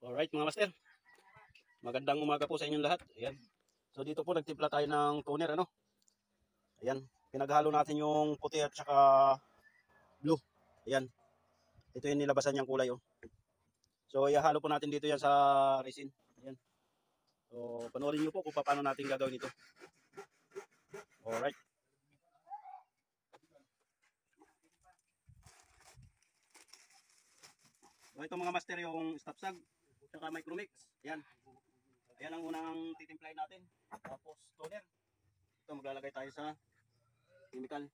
Alright mga master, magandang umaga po sa inyong lahat. Ayan. So dito po nagtimpla tayo ng toner ano. Ayan, pinaghalo natin yung puti at saka blue. Ayan. Ito yung nilabasan niyang kulay oh. So ihahalo po natin dito yan sa resin. Ayan. So panoorin niyo po kung paano natin gagawin ito. Alright. So ito mga master yung stop sag at saka micromix. Ayan. Ayan ang unang titimplahin natin. Tapos toner. Ito maglalagay tayo sa chemical.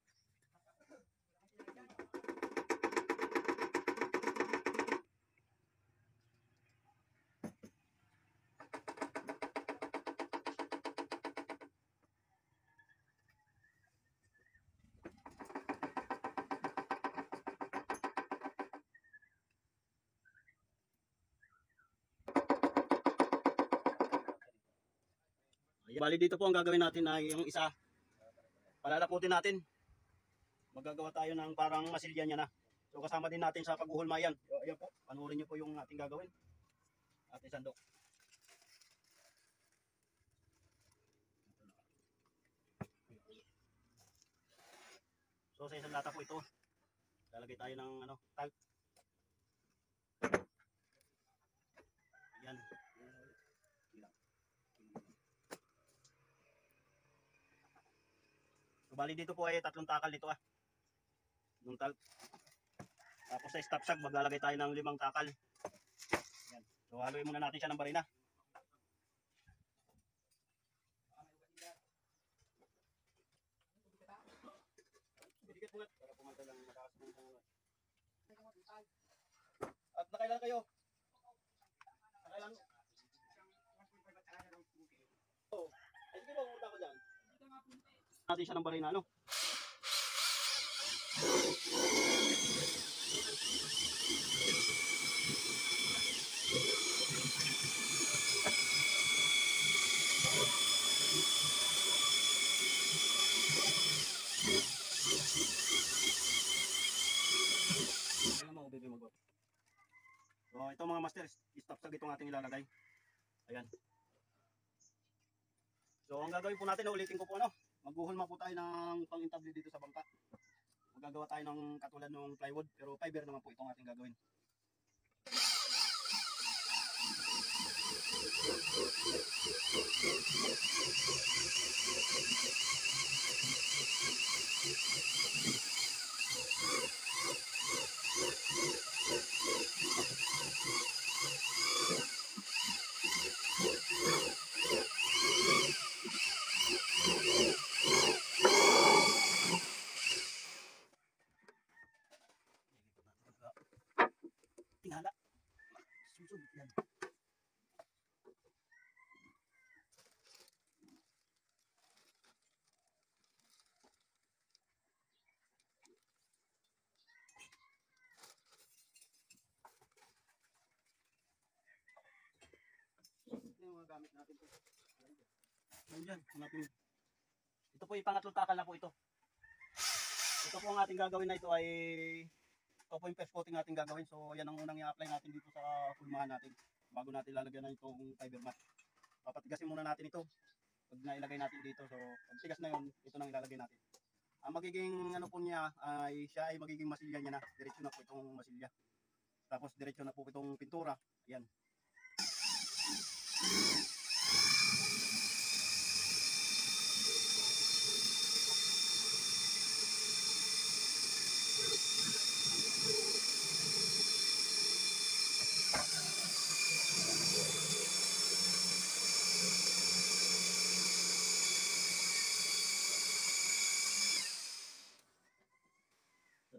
Bali dito po ang gagawin natin ay yung isa. Palalaputin natin. Magagawa tayo ng parang masilya niya na. So kasama din natin sa paghuhulma yan. So, ayan po, panuorin niyo po yung ating gagawin. Ating sandok. So sa isang lata po ito, lalagay tayo ng tag. Ayan. So bali dito po ay 3 takal dito Yung tag. Tapos sa stop sag maglalagay tayo ng 5 takal. Ayan. So haluin muna natin siya ng barina. At nakailan kayo? Nakailan? Oh, ay sige ba pumunta ko dyan? Natin siya ng barina ano? So ito mga master, stop sag itong ating ilalagay. Ayan. So ang gagawin po natin, ulitin ko po maghuhulma po tayo ng pang-intabli dito sa bangka. Magagawa tayo ng katulad ng plywood, pero fiber naman po itong ating gagawin. Tingala. Susod yan. Ito yung mga gamit natin po. Ayan, hanapin. Ito po yung pangatlong takal na po ito. Ito po ang ating gagawin na ito ay ito po yung first coating natin gagawin. So yan ang unang i-apply natin dito sa hulmahan natin bago natin lalagyan na itong fiber mat. Papatigasin muna natin ito pag nailagay natin dito. So pag tigas na yun, ito nang ilalagay natin. Ang magiging po niya ay siya ay magiging masilya niya na. Diretso na po itong masilya. Tapos diretso na po itong pintura. Ayan.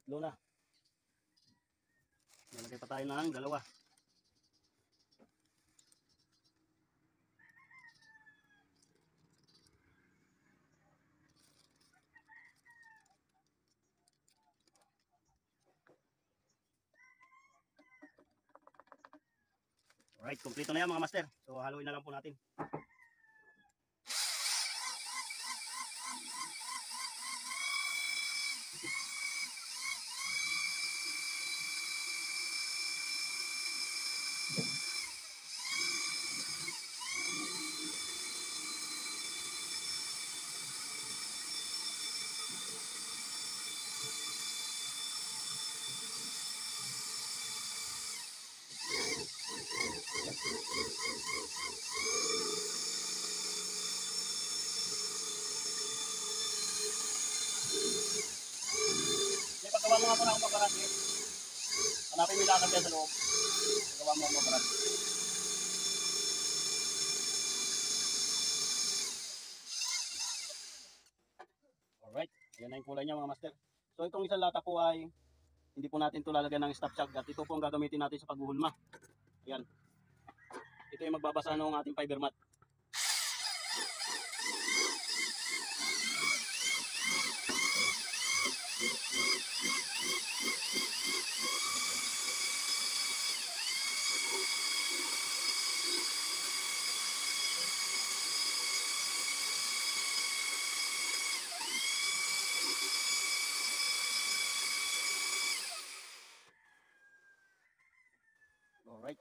Tatlo na. Nalagay pa tayo ng 2. Alright, kompleto na yan mga master. So haluin na lang po natin. mo parang. Alright, yan na yung kulay niya mga master. So itong isang lata po ay hindi po natin ito lalagyan ng stop shock at ito po ang gagamitin natin sa paghuhulma. Ayan. Ito yung magbabasa ng ating fiber mat. Alright.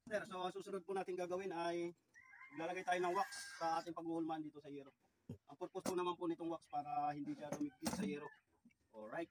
So ang susunod po natin gagawin ay lalagay tayo ng wax sa ating paghuhulman dito sa yero. Ang purpose po naman po nitong wax para hindi siya dumikit sa yero. Alright.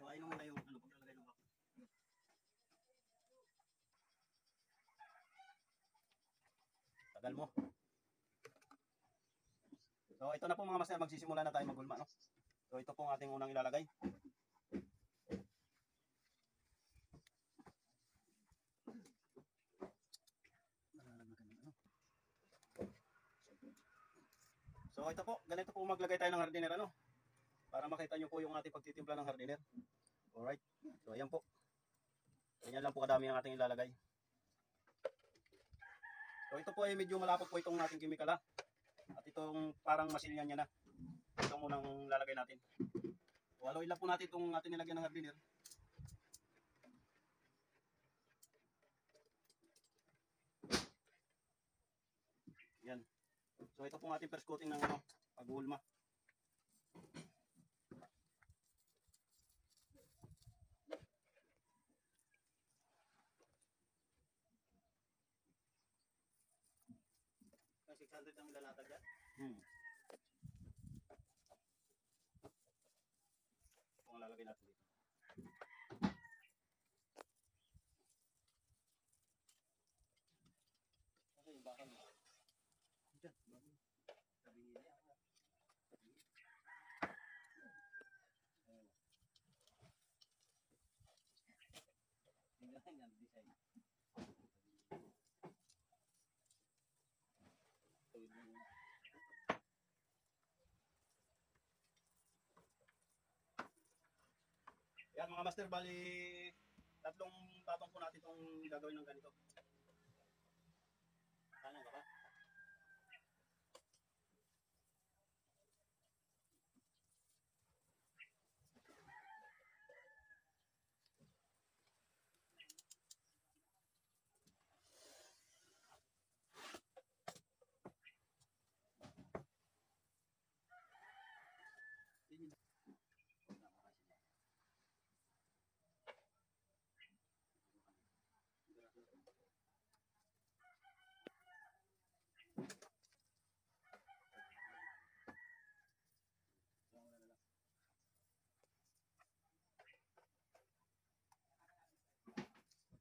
So ayun muna yung paglalagay ng wax. Tagal mo. So ito na po mga master, magsisimula na tayo maghulma, no? So ito po ang ating unang ilalagay. So ito po, ganito po maglagay tayo ng hardener, ano? Para makita nyo po yung ating pagtitimpla ng hardener. Alright. So ayan po. Ganyan lang po kadami ang ating ilalagay. So ito po ay medyo malapot po itong ating chemical, ha. At itong parang masilyan niya na. Ito munang lalagay natin. So haluin lang po natin itong ating nilagyan ng hardener. Yan. So ito po ang ating first coating ng paghuhulma. Kasi 600 ang lalatag yan. Ito ang lalagay natin dito. Kasi yung bakal mo. Diyan. Sabi niya. Tingnan yan, design. Yan mga master, bali tatlong patong po natin itong gagawin ng ganito. Kanan ka ba?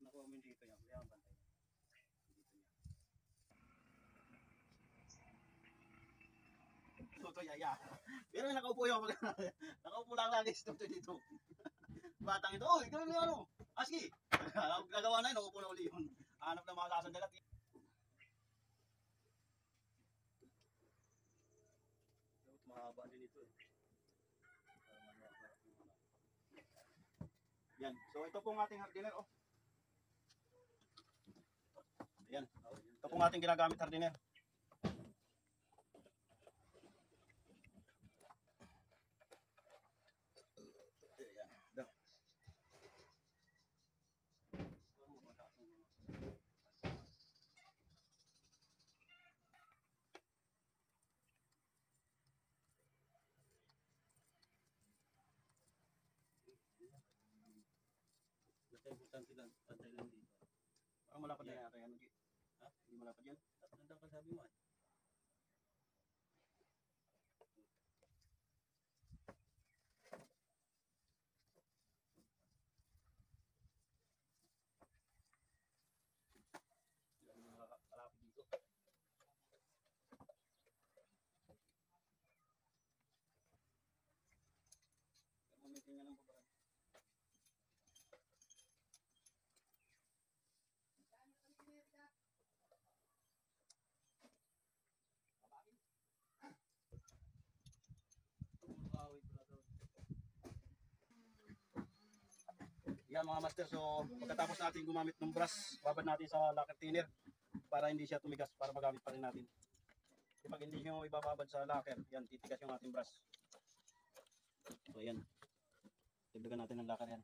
Nakuha mo dito yan. Kaya ang bantay. Dito yan. Ito yaya. Pero nakaupo yung nakaupo lang lagi dito. Batang ito, oh, ikaw yung ano? Aski! Gagawa na yun, nakaupo na uli yun. Hanap ng mga sasandalat. Mahaba din ito eh. Yan. So ito pong ating hardener, oh. Ayan. Ito pong ating ginagamit hardener. Basta importante lang, pantay lang dito. Parang malapad na yata yan, G. Ha? Hindi malapad yan? Tatanda ka sabi mo, eh. Hindi mo malapad dito. Pero umitin nga lang po parang. Yan mga master, so pagkatapos natin gumamit ng brush, babad natin sa lacquer thinner para hindi siya tumigas, para magamit pa rin natin. Kapag hindi nyo ibababad sa lacquer, yan, titigas yung ating brush. So yan, tigdagan natin ng lacquer yan.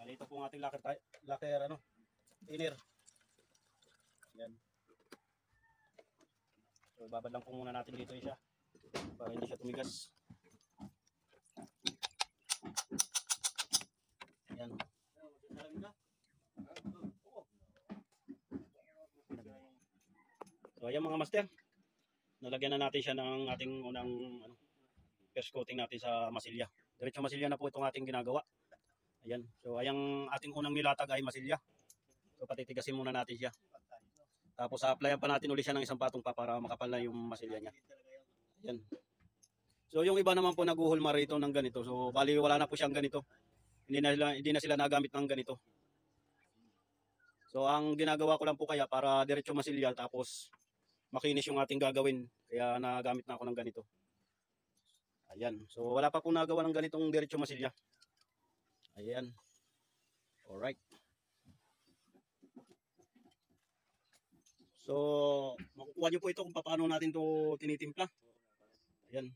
Ito po ang ating lacquer ano, thinner. Yan. So ibabad lang po muna natin dito siya para hindi siya tumigas. Yan. So ayan mga master, nalagyan na natin siya ng ating unang first coating natin sa masilya. Diretso masilya na po itong ating ginagawa. Ayan. So ayang ating unang nilatag ay masilya. So patitigasin muna natin siya. Tapos applyan pa natin uli siya ng isang patong pa para makapal na yung masilya niya. Ayan. So yung iba naman po naguhulma rito ng ganito. So bali wala na po siyang ganito. Hindi na sila nagamit ng ganito. So ang ginagawa ko lang po kaya para diretso masilya tapos makinis yung ating gagawin. Kaya nagamit na ako ng ganito. Ayan. So wala pa po nagawa ng ganitong diretso masilya. Ayan. Alright. So makukuha nyo po ito kung paano natin to tinitimpla. Ayan.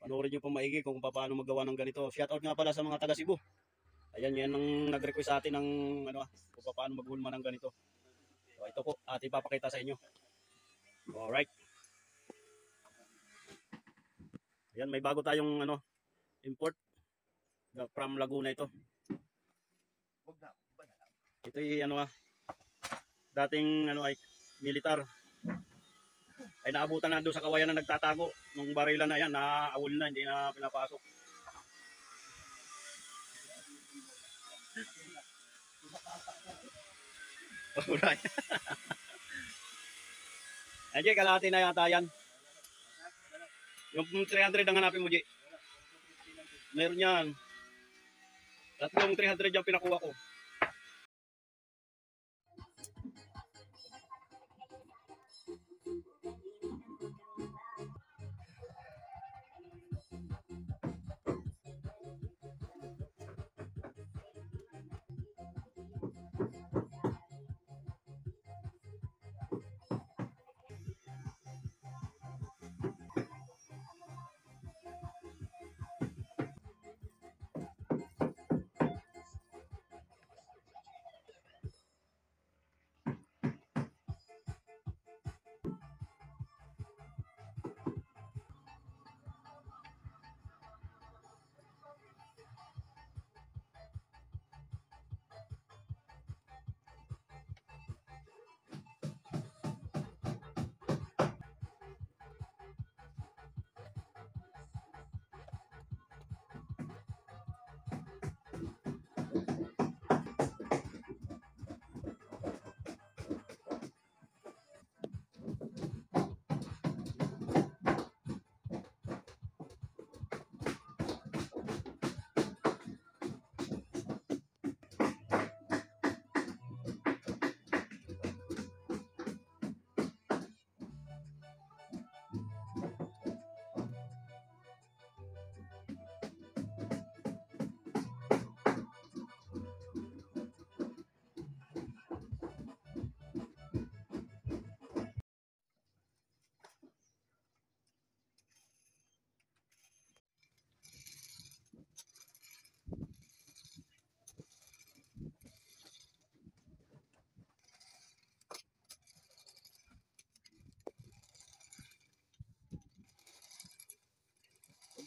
Panoorin nyo po maigi kung paano magawa ng ganito. Shoutout nga pala sa mga taga Cebu. Ayan, yan ang nag-request sa atin ng kung paano maghulma ng ganito. So ito po, ating papakita sa inyo. Alright. Ayan, may bago tayong import from Laguna ito. Ito ay dating ay militar. Ay naabutan na doon sa kawayan na nagtatago. Nung barilan na yan, naawol na, hindi na pinapasok. Alright. Ajay, kalahati na yata yan. Yung 300 ang hanapin mo, Jay. Meron yan. Tatlong 300 yung pinakuha ko.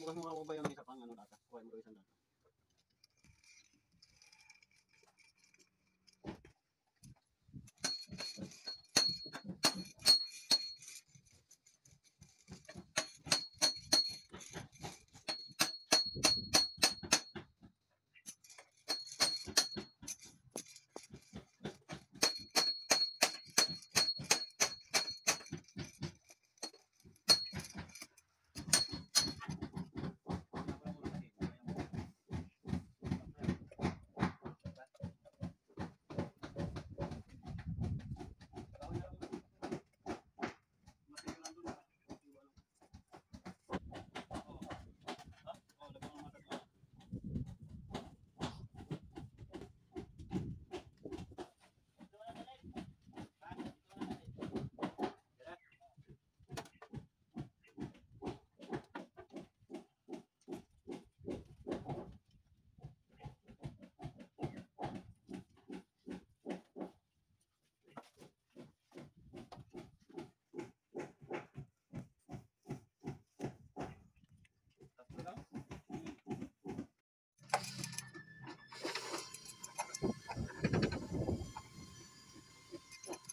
Bukas mo ako ba yung isa pang ano lata? Kuha mo isang lata.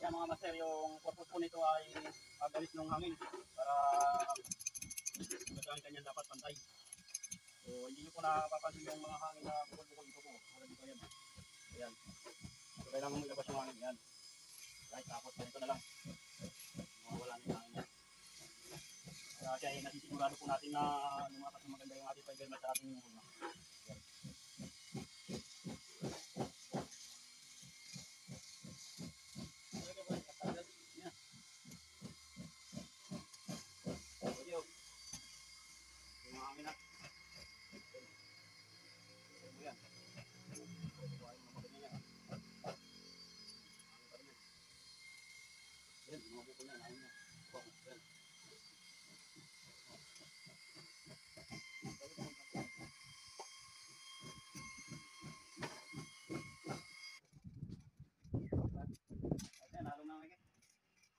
Yan mga master, yung purpose po nito ay agalis ng hangin para magandang kanya dapat pantay. So hindi nyo po napapansin yung mga hangin na bukol-bukol dito po. Wala dito yan. Ayan. So kailangan mo ilabas yung hangin. Yan. Right, tapos ganito na lang. Wala na yung hangin yan. Kaya nasisigurado po natin na lumakas na maganda yung ating fiber mat sa ating muna. Yan.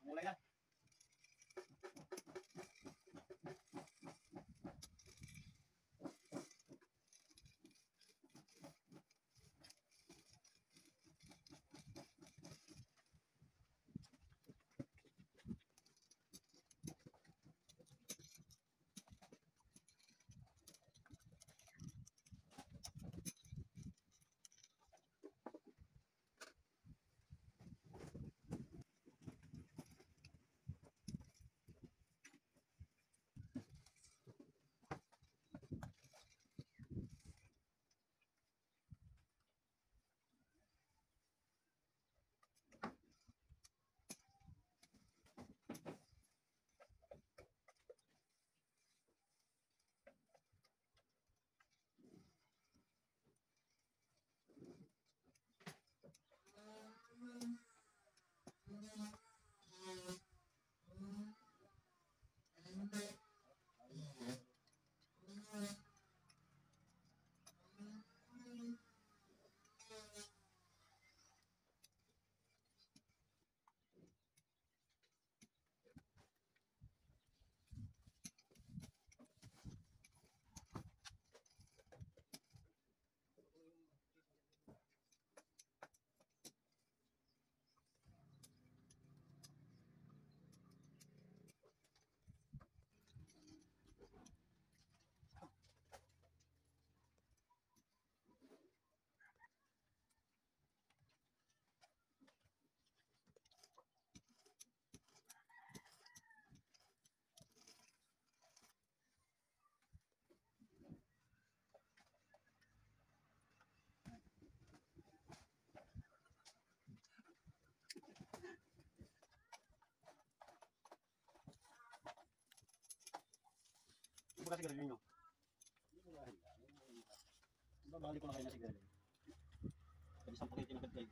Mulai na. Buka sigarilyo nyo. Babalik ko na kayo na sigarilyo. Kasi 10 kayo tinagad kayo.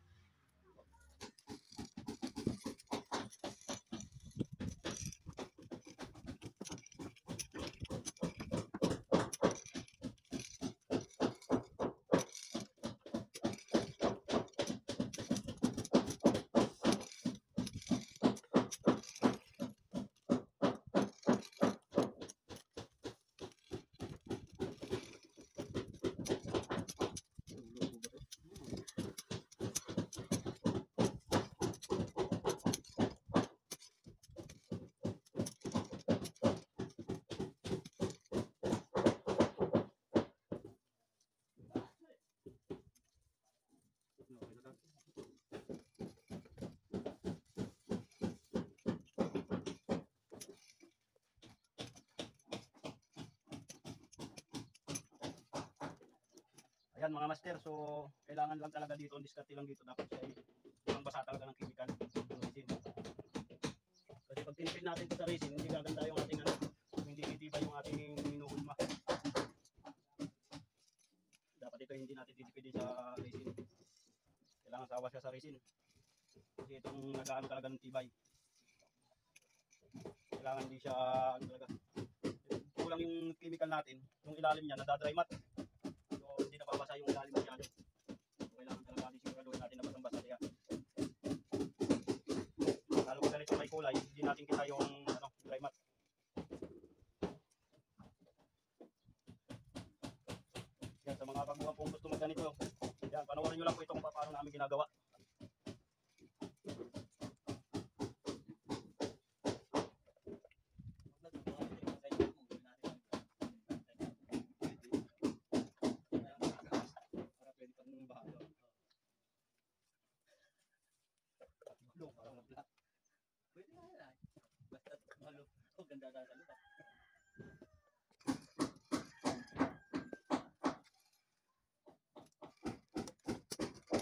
Ayan mga master, so kailangan lang talaga dito, ang diskarte lang dito, dapat siya ay ang basa talaga ng chemical. Resin. Kasi pag tinipid natin ito sa resin, hindi gaganda yung ating ano, hindi titibay yung ating inuulma. Dapat ito hindi natin titipidin sa resin. Kailangan sawa siya sa resin. Kasi itong nag-aano talaga ng tibay. Kailangan hindi siya ano talaga. Kulang yung chemical natin, yung ilalim niya nadadry mat. So hindi nababasa yung ilalim masyado. So kailangan talaga natin siguraduhin natin na basang-basa siya. Lalo kung ganito may kulay, hindi natin kita yung ano, dry mat. Yan, sa mga baguhan pong gusto magganito, yan, panoorin nyo lang po ito kung paano namin ginagawa.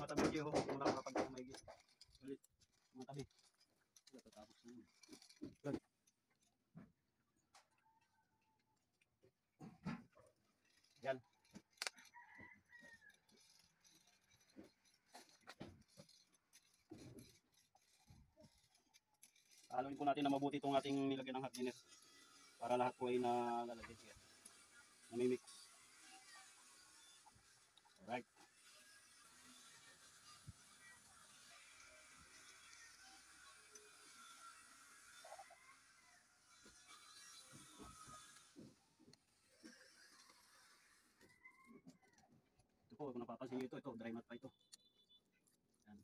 Matabi kayo, muna kapag maigi. Ulit, matabi. Natatapos na yun. Yan. Haluin po natin na mabuti itong ating nilagyan ng hardiness para lahat po ay nalalagay siya. Namimix. Alright. Ito po, kung napapansin nyo ito, dry mat pa ito. Yan.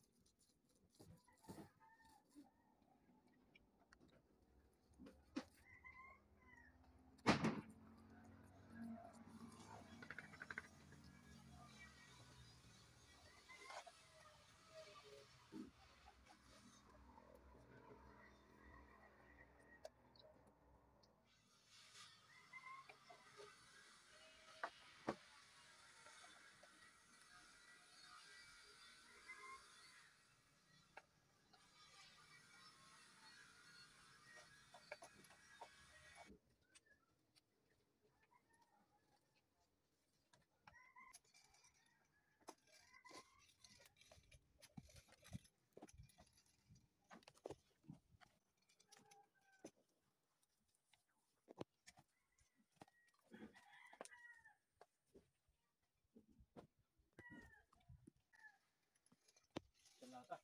Lata.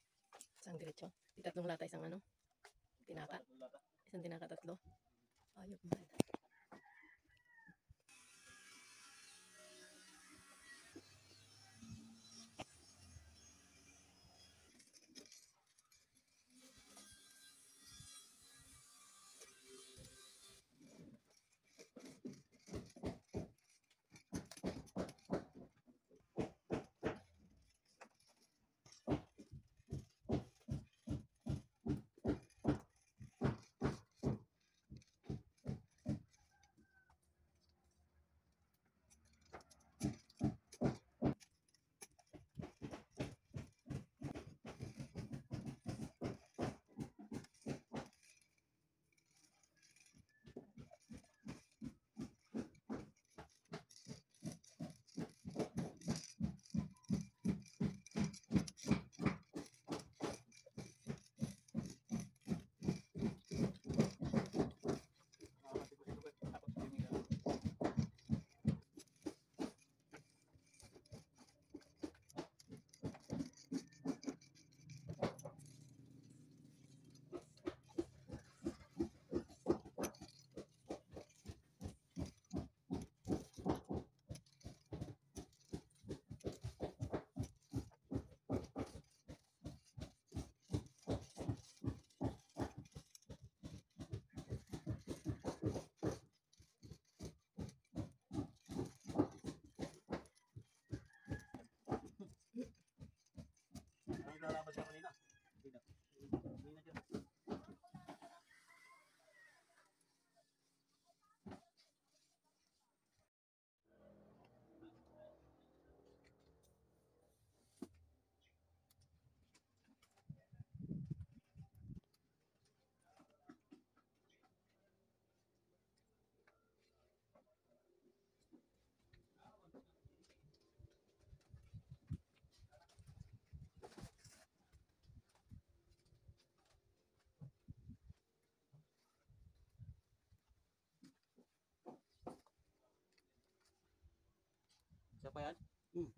Isang diretso. Di tatlong lata, isang ano? Tinaka. Lata. Isang tinaka, tatlo. Ayok man. Malak pa yan?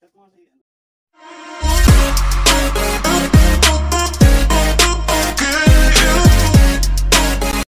Check mo si ano.